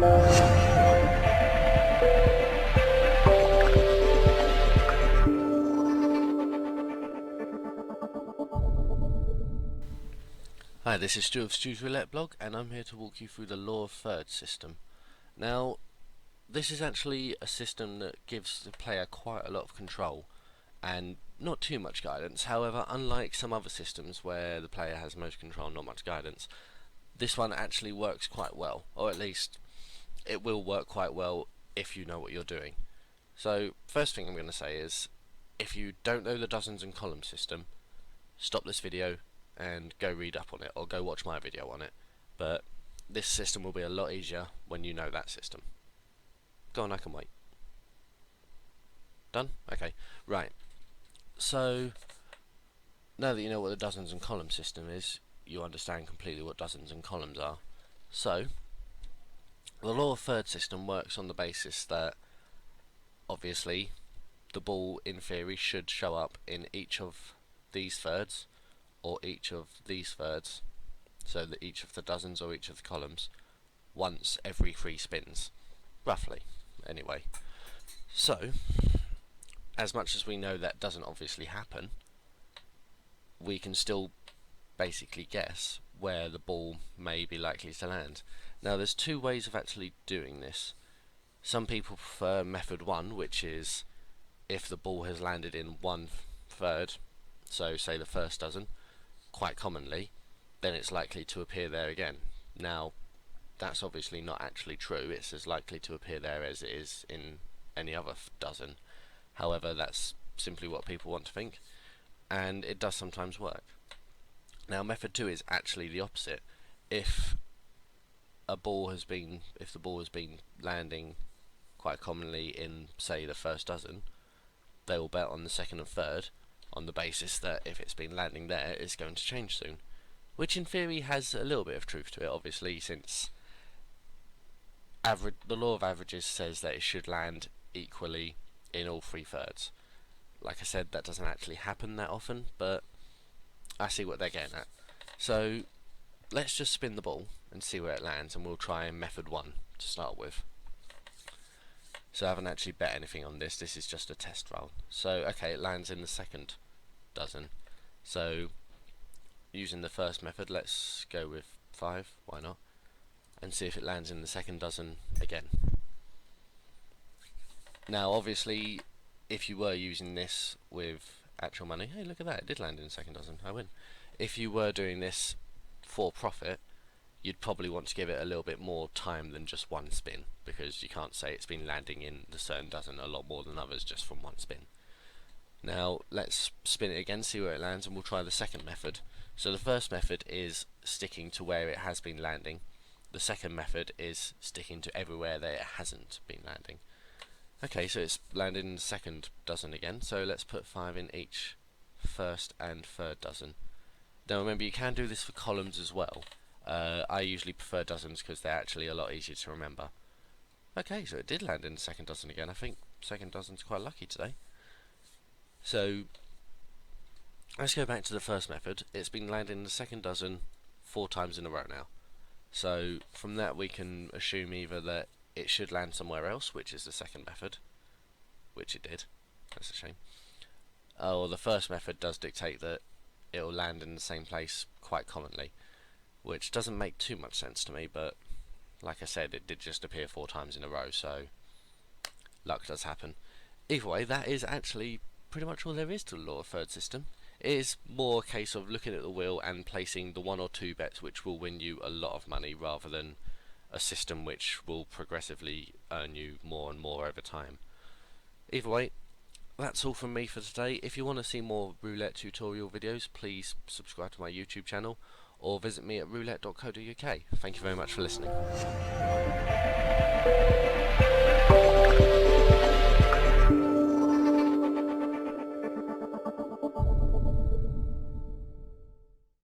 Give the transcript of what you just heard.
Hi, this is Stu of Stu's Roulette blog, and I'm here to walk you through the Law of Thirds system. Now, this is actually a system that gives the player quite a lot of control and not too much guidance. However, unlike some other systems where the player has most control and not much guidance, this one actually works quite well, or at least it will work quite well if you know what you're doing. So, first thing I'm going to say is, if you don't know the dozens and columns system, stop this video and go read up on it, or go watch my video on it. But this system will be a lot easier when you know that system. Go on, I can wait. Done? Okay, right. So, now that you know what the dozens and columns system is, you understand completely what dozens and columns are. So, the Law of Thirds system works on the basis that, obviously, the ball, in theory, should show up in each of these thirds, or each of these thirds, so that each of the dozens or each of the columns, once every 3 spins, roughly, anyway. So, as much as we know that doesn't obviously happen, we can still basically guess where the ball may be likely to land. Now, there's 2 ways of actually doing this. Some people prefer method 1, which is if the ball has landed in 1/3, so say the first dozen, quite commonly, then it's likely to appear there again. Now, that's obviously not actually true. It's as likely to appear there as it is in any other dozen. However, that's simply what people want to think, and it does sometimes work. Now, method 2 is actually the opposite. If the ball has been landing quite commonly in, say, the first dozen, they will bet on the second and third, on the basis that if it's been landing there, it's going to change soon. Which in theory has a little bit of truth to it, obviously, since the law of averages says that it should land equally in all 3/3. Like I said, that doesn't actually happen that often, but I see what they're getting at. So, let's just spin the ball and see where it lands, and we'll try method 1 to start with. So I haven't actually bet anything on this, this is just a test roll. So, okay, it lands in the second dozen. So, using the first method, let's go with 5, why not? And see if it lands in the second dozen again. Now, obviously, if you were using this with actual money, hey, look at that, it did land in the second dozen, I win. If you were doing this for profit, you'd probably want to give it a little bit more time than just 1 spin, because you can't say it's been landing in the certain dozen a lot more than others just from 1 spin. Now, let's spin it again, see where it lands, and we'll try the second method. So the first method is sticking to where it has been landing. The second method is sticking to everywhere that it hasn't been landing. Okay, so it's landed in the second dozen again, so let's put 5 in each first and third dozen. Now remember, you can do this for columns as well. I usually prefer dozens because they're actually a lot easier to remember. Okay, so it did land in the second dozen again. I think second dozen's quite lucky today. So, let's go back to the first method. It's been landing in the second dozen 4 times in a row now. So, from that we can assume either that it should land somewhere else, which is the second method, which it did. That's a shame. Or the first method does dictate that it will land in the same place quite commonly, which doesn't make too much sense to me, but like I said, it did just appear 4 times in a row, so luck does happen. Either way, that is actually pretty much all there is to the Law of Thirds system. It is more a case of looking at the wheel and placing the 1 or 2 bets which will win you a lot of money, rather than a system which will progressively earn you more and more over time. Either way, that's all from me for today. If you want to see more roulette tutorial videos, please subscribe to my YouTube channel, or visit me at roulette.co.uk. Thank you very much for listening.